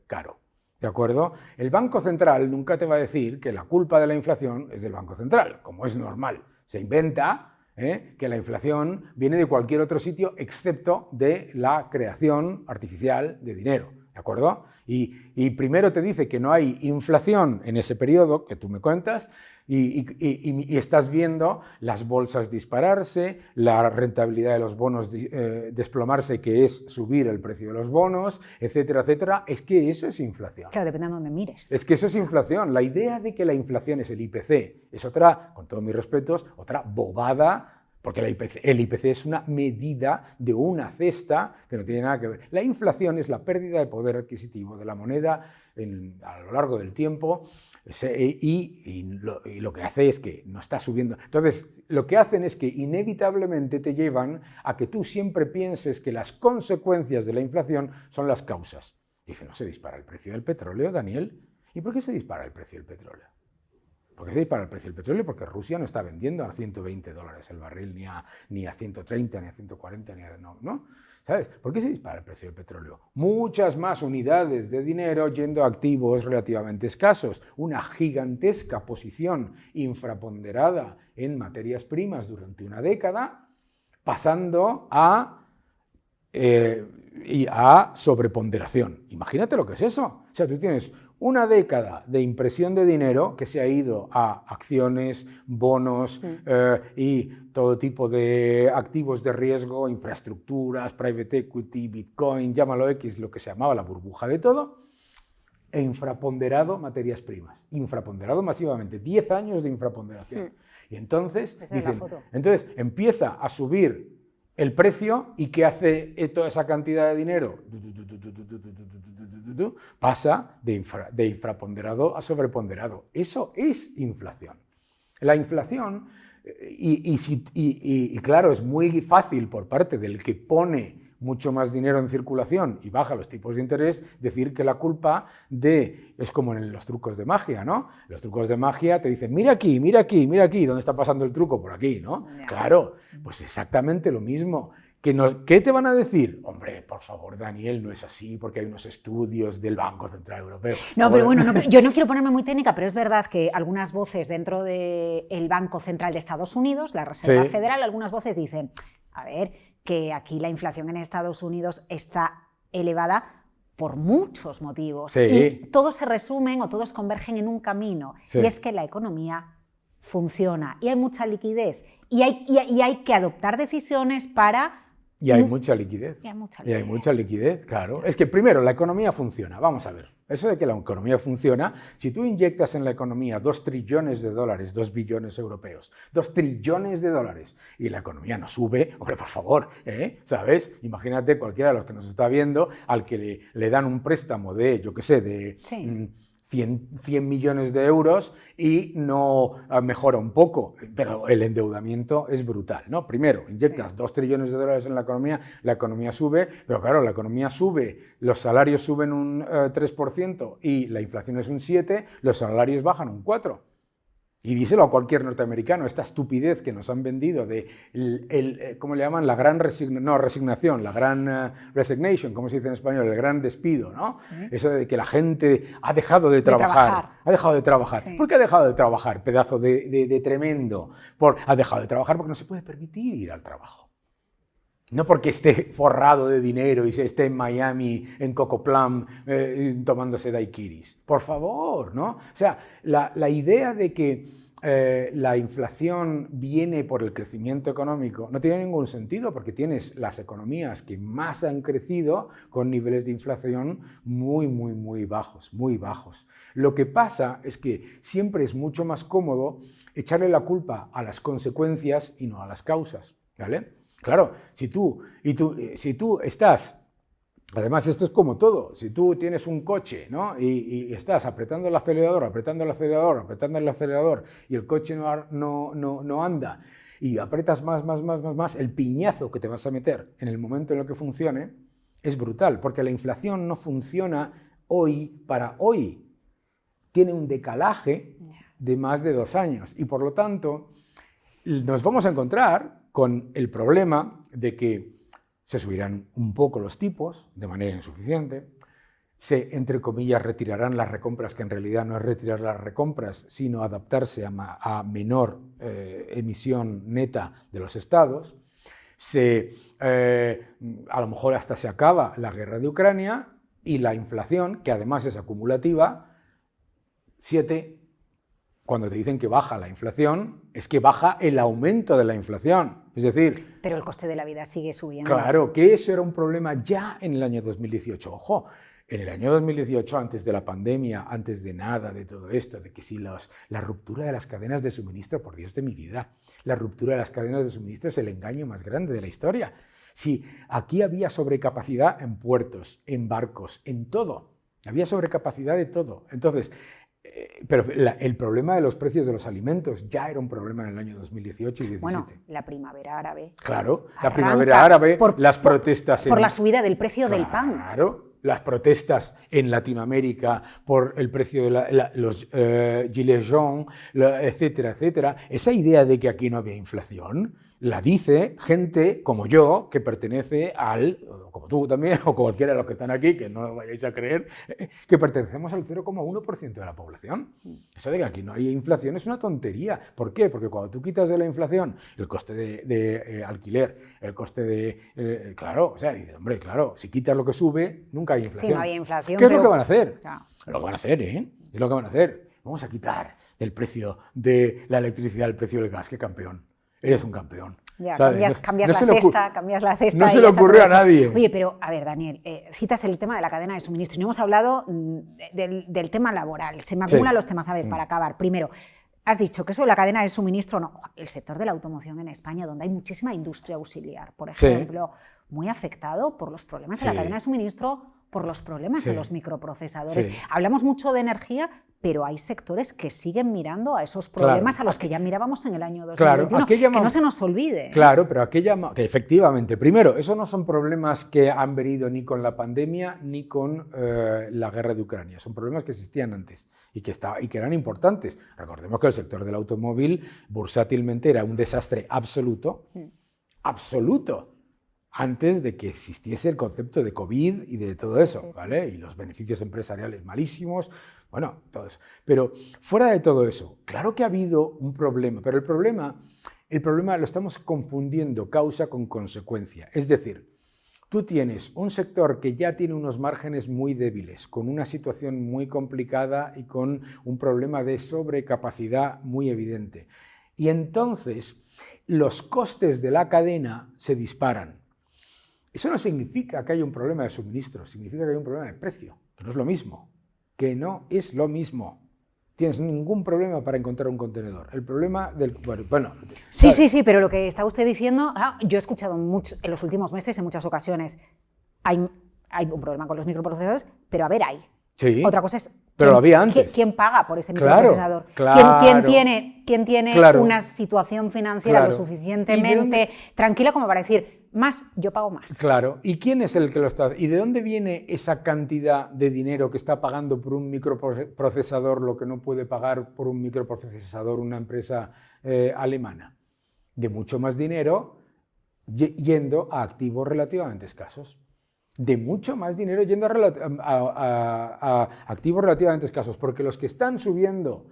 caro, ¿de acuerdo? El Banco Central nunca te va a decir que la culpa de la inflación es del Banco Central, como es normal. Se inventa que la inflación viene de cualquier otro sitio excepto de la creación artificial de dinero. ¿De acuerdo? Y primero te dice que no hay inflación en ese periodo que tú me cuentas y estás viendo las bolsas dispararse, la rentabilidad de los bonos desplomarse, que es subir el precio de los bonos, etcétera, etcétera. Es que eso es inflación. Claro, depende de dónde mires. Es que eso es inflación. La idea de que la inflación es el IPC es otra, con todos mis respetos, otra bobada. Porque el IPC es una medida de una cesta que no tiene nada que ver. La inflación es la pérdida de poder adquisitivo de la moneda a lo largo del tiempo y lo que hace es que no está subiendo. Entonces, lo que hacen es que inevitablemente te llevan a que tú siempre pienses que las consecuencias de la inflación son las causas. Dice, ¿no se dispara el precio del petróleo, Daniel? ¿Y por qué se dispara el precio del petróleo? ¿Por qué se dispara el precio del petróleo? Porque Rusia no está vendiendo a $120 el barril, ni a 130, ni a 140, ¿no? ¿Sabes? ¿Por qué se dispara el precio del petróleo? Muchas más unidades de dinero yendo a activos relativamente escasos, una gigantesca posición infraponderada en materias primas durante una década, pasando a sobreponderación. Imagínate lo que es eso. O sea, tú tienes una década de impresión de dinero que se ha ido a acciones, bonos y todo tipo de activos de riesgo, infraestructuras, private equity, Bitcoin, llámalo X, lo que se llamaba la burbuja de todo, e infraponderado materias primas. Infraponderado masivamente, 10 años de infraponderación. Y entonces, entonces empieza a subir el precio, ¿y qué hace toda esa cantidad de dinero? Pasa de infraponderado a sobreponderado. Eso es inflación. La inflación, y claro, es muy fácil por parte del que pone mucho más dinero en circulación y baja los tipos de interés, decir que la culpa es como en los trucos de magia, ¿no? Los trucos de magia te dicen, mira aquí, mira aquí, mira aquí, ¿dónde está pasando el truco? Por aquí, ¿no? Claro, pues exactamente lo mismo. ¿Qué te van a decir? Hombre, por favor, Daniel, no es así, porque hay unos estudios del Banco Central Europeo. No, pero bueno, yo no quiero ponerme muy técnica, pero es verdad que algunas voces dentro del Banco Central de Estados Unidos, la Reserva Federal, algunas voces dicen, a ver, que aquí la inflación en Estados Unidos está elevada por muchos motivos. Y todos se resumen o todos convergen en un camino, y es que la economía funciona y hay mucha liquidez y hay que adoptar decisiones para Y hay mucha liquidez. Y hay mucha Y liquidez. hay mucha liquidez, claro. Es que primero, la economía funciona. Vamos a ver. Eso de que la economía funciona, si tú inyectas en la economía 2 trillones de dólares, 2 billones europeos, 2 trillones de dólares, y la economía no sube, hombre, por favor, ¿sabes? Imagínate cualquiera de los que nos está viendo al que le dan un préstamo de, yo qué sé, de... Sí. 100 millones de euros y no mejora un poco, pero el endeudamiento es brutal, ¿no? Primero, inyectas 2 trillones de dólares en la economía sube, pero claro, la economía sube, los salarios suben un 3% y la inflación es un 7%, los salarios bajan un 4%. Y díselo a cualquier norteamericano, esta estupidez que nos han vendido de, ¿cómo le llaman? La gran resignación, la gran resignation, ¿cómo se dice en español? El gran despido, ¿no? Sí. Eso de que la gente ha dejado de trabajar. Ha dejado de trabajar. Sí. ¿Por qué ha dejado de trabajar? Pedazo de tremendo. Ha dejado de trabajar porque no se puede permitir ir al trabajo. No porque esté forrado de dinero y se esté en Miami, en Coco Plum, tomándose daiquiris. Por favor, ¿no? O sea, la idea de que la inflación viene por el crecimiento económico no tiene ningún sentido, porque tienes las economías que más han crecido con niveles de inflación muy bajos, muy bajos. Lo que pasa es que siempre es mucho más cómodo echarle la culpa a las consecuencias y no a las causas, ¿vale? Claro, si tú estás, además esto es como todo, si tú tienes un coche, ¿no? y estás apretando el acelerador y el coche no anda y apretas más, el piñazo que te vas a meter en el momento en el que funcione es brutal, porque la inflación no funciona hoy para hoy, tiene un decalaje de más de 2 años y por lo tanto nos vamos a encontrar con el problema de que se subirán un poco los tipos de manera insuficiente, se, entre comillas, retirarán las recompras, que en realidad no es retirar las recompras, sino adaptarse a menor emisión neta de los estados, a lo mejor hasta se acaba la guerra de Ucrania y la inflación, que además es acumulativa, 7. Cuando te dicen que baja la inflación, es que baja el aumento de la inflación. Es decir... Pero el coste de la vida sigue subiendo. Claro, que eso era un problema ya en el año 2018. Ojo, en el año 2018, antes de la pandemia, antes de nada, de todo esto, de que si la ruptura de las cadenas de suministro, por Dios de mi vida, la ruptura de las cadenas de suministro es el engaño más grande de la historia. Si aquí había sobrecapacidad en puertos, en barcos, en todo. Había sobrecapacidad de todo. Entonces... Pero el problema de los precios de los alimentos ya era un problema en el año 2018 y 2017. Bueno, la primavera árabe. Claro, la primavera árabe, las protestas... Por la subida del precio del pan. Claro, las protestas en Latinoamérica por el precio de los gilets jaunes, etcétera, etcétera. Esa idea de que aquí no había inflación la dice gente como yo, que pertenece como tú también, o cualquiera de los que están aquí, que no lo vayáis a creer, que pertenecemos al 0,1% de la población. Eso de que aquí no hay inflación es una tontería. ¿Por qué? Porque cuando tú quitas de la inflación el coste de alquiler, el coste de... claro, o sea, dices, hombre, claro, si quitas lo que sube, nunca hay inflación. Sí, no hay inflación. ¿Qué es lo que van a hacer? Claro. Lo que van a hacer, ¿eh? Es lo que van a hacer. Vamos a quitar del precio de la electricidad el precio del gas. ¡Qué campeón! Eres un campeón. Ya, cambias la cesta. No se le ocurrió a nadie. Oye, pero, a ver, Daniel, citas el tema de la cadena de suministro y no hemos hablado del tema laboral. Se me acumulan los temas. A ver, para acabar, primero, has dicho que eso de la cadena de suministro, no. El sector de la automoción en España, donde hay muchísima industria auxiliar, por ejemplo, muy afectado por los problemas de la cadena de suministro, por los problemas de los microprocesadores. Hablamos mucho de energía, pero hay sectores que siguen mirando a esos problemas a los que ya mirábamos en el año 2021, que no se nos olvide. Claro, pero efectivamente, primero, esos no son problemas que han venido ni con la pandemia ni con la guerra de Ucrania, son problemas que existían antes y que eran importantes. Recordemos que el sector del automóvil bursátilmente era un desastre absoluto, antes de que existiese el concepto de COVID y de todo eso, ¿vale? Y los beneficios empresariales malísimos, bueno, todo eso. Pero fuera de todo eso, claro que ha habido un problema, pero el problema lo estamos confundiendo causa con consecuencia. Es decir, tú tienes un sector que ya tiene unos márgenes muy débiles, con una situación muy complicada y con un problema de sobrecapacidad muy evidente. Y entonces los costes de la cadena se disparan. Eso no significa que haya un problema de suministro, significa que hay un problema de precio, que no es lo mismo, que no es lo mismo. Tienes ningún problema para encontrar un contenedor. El problema del... Bueno, sí, sí, sí, pero lo que está usted diciendo, yo he escuchado en los últimos meses, en muchas ocasiones, hay un problema con los microprocesadores, pero a ver, hay. Sí, otra cosa es... pero lo había antes. ¿Quién paga por ese Claro, microprocesador? claro, ¿Quién tiene claro, una situación financiera claro. lo suficientemente tranquila como para decir, más, yo pago más? Claro. ¿Y quién es el que lo está? ¿Y de dónde viene esa cantidad de dinero que está pagando por un microprocesador lo que no puede pagar por un microprocesador una empresa alemana? De mucho más dinero yendo a activos relativamente escasos. De mucho más dinero yendo a activos relativamente escasos, porque los que están subiendo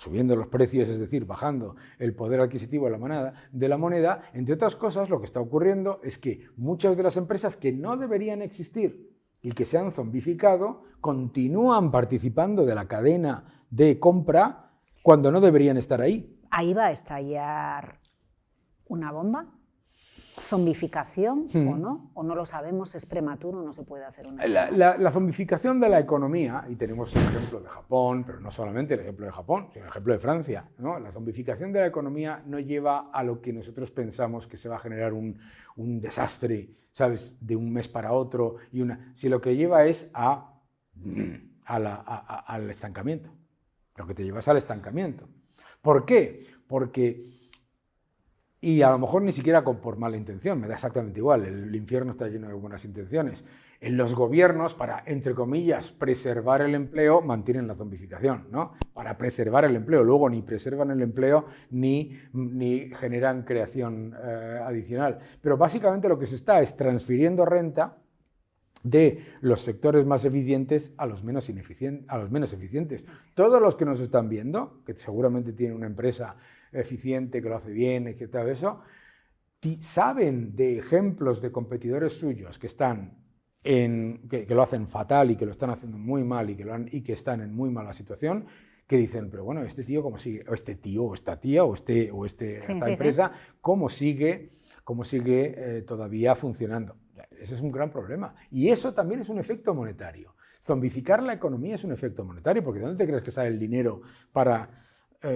los precios, es decir, bajando el poder adquisitivo de la moneda, entre otras cosas, lo que está ocurriendo es que muchas de las empresas que no deberían existir y que se han zombificado continúan participando de la cadena de compra cuando no deberían estar ahí. ¿Ahí va a estallar una bomba? ¿Zombificación o no? ¿O no lo sabemos? ¿Es prematuro? ¿No se puede hacer una la zombificación de la economía, y tenemos el ejemplo de Japón, pero no solamente el ejemplo de Japón, sino el ejemplo de Francia, ¿no? La zombificación de la economía no lleva a lo que nosotros pensamos que se va a generar un desastre, ¿sabes?, de un mes para otro, si lo que lleva es al estancamiento. Lo que te lleva es al estancamiento. ¿Por qué? Porque... Y a lo mejor ni siquiera por mala intención, me da exactamente igual, el infierno está lleno de buenas intenciones. En los gobiernos, para, entre comillas, preservar el empleo, mantienen la zombificación, ¿no? Para preservar el empleo, luego ni preservan el empleo ni generan creación adicional. Pero básicamente lo que se está es transfiriendo renta de los sectores más eficientes a los menos eficientes. Todos los que nos están viendo, que seguramente tienen una empresa eficiente, que lo hace bien, etc., eso, saben de ejemplos de competidores suyos que lo hacen fatal y que lo están haciendo muy mal y que están en muy mala situación, que dicen, pero bueno, este tío cómo sigue, o este tío, o esta tía, esta empresa, ¿cómo sigue todavía funcionando? Ese es un gran problema. Y eso también es un efecto monetario. Zombificar la economía es un efecto monetario, porque ¿de dónde te crees que sale el dinero para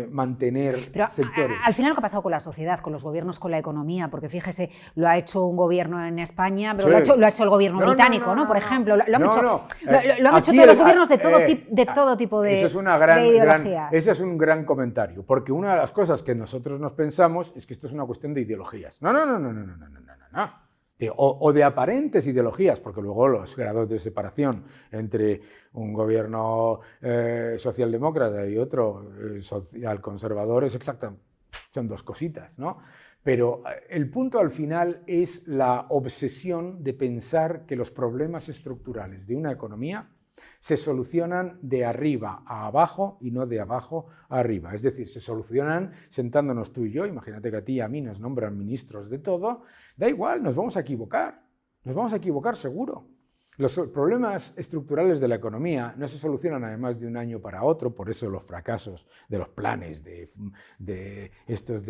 mantener sectores? Al final, lo que ha pasado con la sociedad, con los gobiernos, con la economía, porque fíjese, lo ha hecho un gobierno en España, pero sí. lo ha hecho el gobierno británico, ¿no? Por ejemplo, lo han hecho todos los gobiernos de todo tipo de ideologías. Ese es un gran comentario, porque una de las cosas que nosotros nos pensamos es que esto es una cuestión de ideologías. No. O de aparentes ideologías, porque luego los grados de separación entre un gobierno socialdemócrata y otro social conservador es son dos cositas, ¿no? Pero el punto al final es la obsesión de pensar que los problemas estructurales de una economía se solucionan de arriba a abajo y no de abajo a arriba. Es decir, se solucionan sentándonos tú y yo. Imagínate que a ti y a mí nos nombran ministros de todo. Da igual, nos vamos a equivocar seguro. Los problemas estructurales de la economía no se solucionan además de un año para otro, por eso los fracasos de los planes, de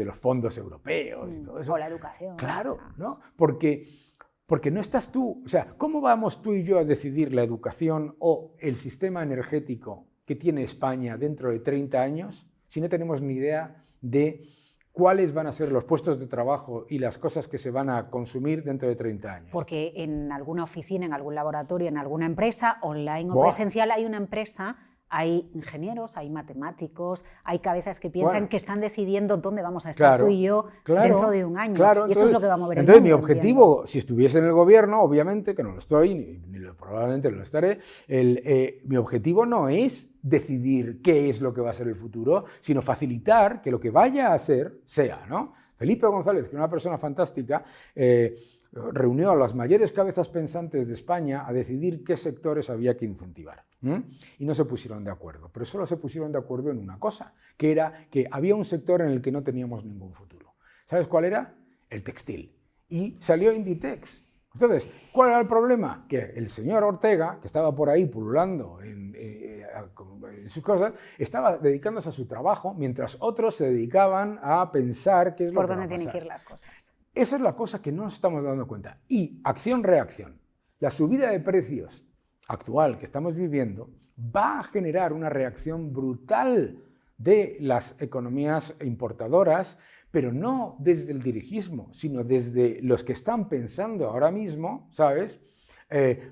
los fondos europeos y todo eso. O la educación. Claro, ¿no? Porque no estás tú, o sea, ¿cómo vamos tú y yo a decidir la educación o el sistema energético que tiene España dentro de 30 años si no tenemos ni idea de cuáles van a ser los puestos de trabajo y las cosas que se van a consumir dentro de 30 años? Porque en alguna oficina, en algún laboratorio, en alguna empresa, online o presencial, hay una empresa... Hay ingenieros, hay matemáticos, hay cabezas que piensan que están decidiendo dónde vamos a estar tú y yo dentro de un año. Y eso es lo que va a mover el mundo. Entonces, mi objetivo, si estuviese en el gobierno, obviamente, que no lo estoy, probablemente no lo estaré, mi objetivo no es decidir qué es lo que va a ser el futuro, sino facilitar que lo que vaya a ser, sea, ¿no? Felipe González, que es una persona fantástica, reunió a las mayores cabezas pensantes de España a decidir qué sectores había que incentivar. Y no se pusieron de acuerdo, pero solo se pusieron de acuerdo en una cosa, que era que había un sector en el que no teníamos ningún futuro. ¿Sabes cuál era? El textil. Y salió Inditex. Entonces, ¿cuál era el problema? Que el señor Ortega, que estaba por ahí pululando en sus cosas, estaba dedicándose a su trabajo, mientras otros se dedicaban a pensar qué es lo que va a pasar. ¿Por dónde tienen que ir las cosas? Esa es la cosa que no nos estamos dando cuenta. Y acción-reacción. La subida de precios actual que estamos viviendo va a generar una reacción brutal de las economías importadoras, pero no desde el dirigismo, sino desde los que están pensando ahora mismo, ¿sabes?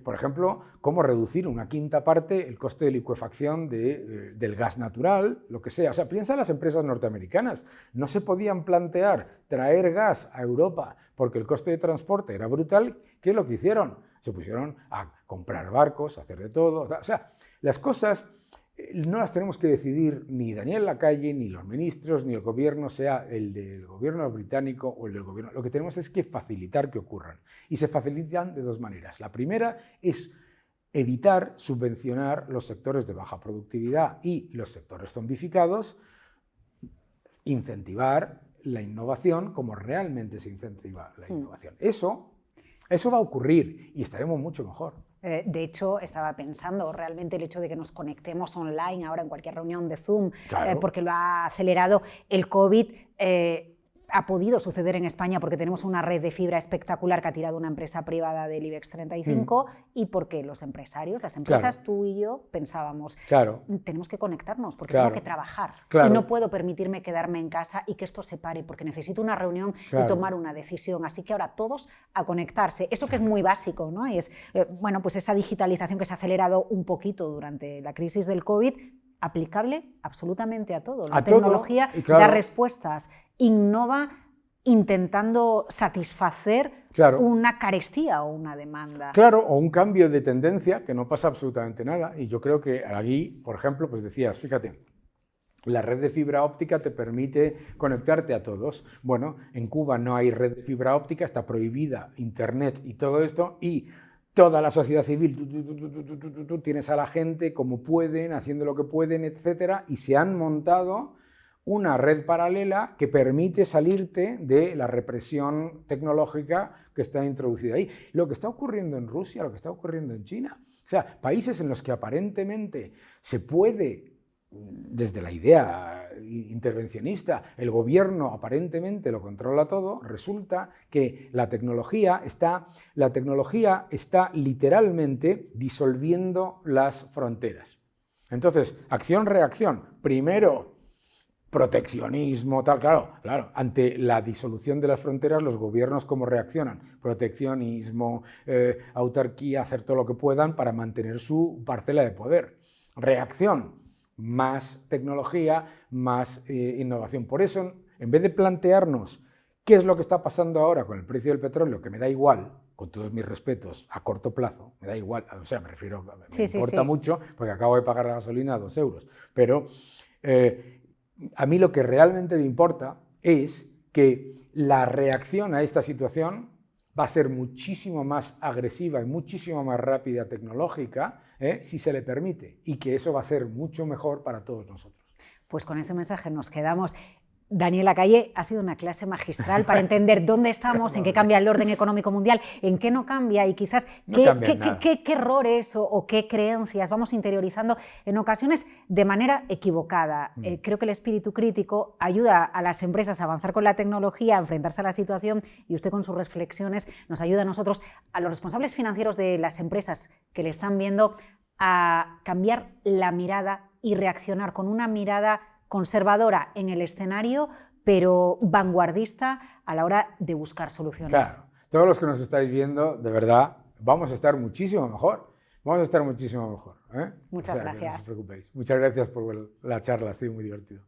Por ejemplo, cómo reducir una quinta parte el coste de licuefacción del gas natural, lo que sea. O sea, piensa en las empresas norteamericanas. No se podían plantear traer gas a Europa porque el coste de transporte era brutal. ¿Qué es lo que hicieron? Se pusieron a comprar barcos, a hacer de todo. O sea, las cosas no las tenemos que decidir ni Daniel Lacalle, ni los ministros, ni el gobierno, sea el del gobierno británico o el del gobierno. Lo que tenemos es que facilitar que ocurran. Y se facilitan de dos maneras. La primera es evitar subvencionar los sectores de baja productividad y los sectores zombificados, incentivar la innovación como realmente se incentiva la innovación. Eso va a ocurrir y estaremos mucho mejor. De hecho, estaba pensando, realmente el hecho de que nos conectemos online ahora en cualquier reunión de Zoom, Claro. porque lo ha acelerado el COVID, ha podido suceder en España porque tenemos una red de fibra espectacular que ha tirado una empresa privada del IBEX 35 y porque los empresarios, las empresas, Claro. tú y yo, pensábamos, Claro. tenemos que conectarnos porque Claro. tengo que trabajar Claro. y no puedo permitirme quedarme en casa y que esto se pare porque necesito una reunión Claro. y tomar una decisión. Así que ahora todos a conectarse. Eso que es muy básico, ¿no? Y es, bueno, pues esa digitalización que se ha acelerado un poquito durante la crisis del COVID, aplicable absolutamente a todo. La A todo, tecnología y claro. da respuestas, innova intentando satisfacer Claro. una carestía o una demanda. Claro, o un cambio de tendencia que no pasa absolutamente nada. Y yo creo que aquí, por ejemplo, pues decías, fíjate, la red de fibra óptica te permite conectarte a todos. Bueno, en Cuba no hay red de fibra óptica, está prohibida Internet y todo esto, y toda la sociedad civil, tú tienes a la gente como pueden, haciendo lo que pueden, etcétera, y se han montado una red paralela que permite salirte de la represión tecnológica que está introducida ahí. Lo que está ocurriendo en Rusia, lo que está ocurriendo en China, o sea, países en los que aparentemente se puede, desde la idea intervencionista, el gobierno aparentemente lo controla todo, resulta que la tecnología está literalmente disolviendo las fronteras. Entonces, acción-reacción. Primero, proteccionismo, tal, claro, ante la disolución de las fronteras, los gobiernos ¿cómo reaccionan? Proteccionismo, autarquía, hacer todo lo que puedan para mantener su parcela de poder. Reacción, más tecnología, más innovación. Por eso, en vez de plantearnos qué es lo que está pasando ahora con el precio del petróleo, que me da igual, con todos mis respetos, a corto plazo, me da igual, o sea, me refiero, me importa mucho, porque acabo de pagar la gasolina a 2 euros, pero a mí lo que realmente me importa es que la reacción a esta situación va a ser muchísimo más agresiva y muchísimo más rápida tecnológica, si se le permite, y que eso va a ser mucho mejor para todos nosotros. Pues con ese mensaje nos quedamos. Daniel Lacalle, ha sido una clase magistral para entender dónde estamos, en qué cambia el orden económico mundial, en qué no cambia y quizás qué errores o qué creencias vamos interiorizando en ocasiones de manera equivocada. Creo que el espíritu crítico ayuda a las empresas a avanzar con la tecnología, a enfrentarse a la situación, y usted con sus reflexiones nos ayuda a nosotros, a los responsables financieros de las empresas que le están viendo, a cambiar la mirada y reaccionar con una mirada conservadora en el escenario, pero vanguardista a la hora de buscar soluciones. Claro, todos los que nos estáis viendo, de verdad, vamos a estar muchísimo mejor. Vamos a estar muchísimo mejor. Muchas gracias. No os preocupéis. Muchas gracias por la charla, ha sido muy divertido.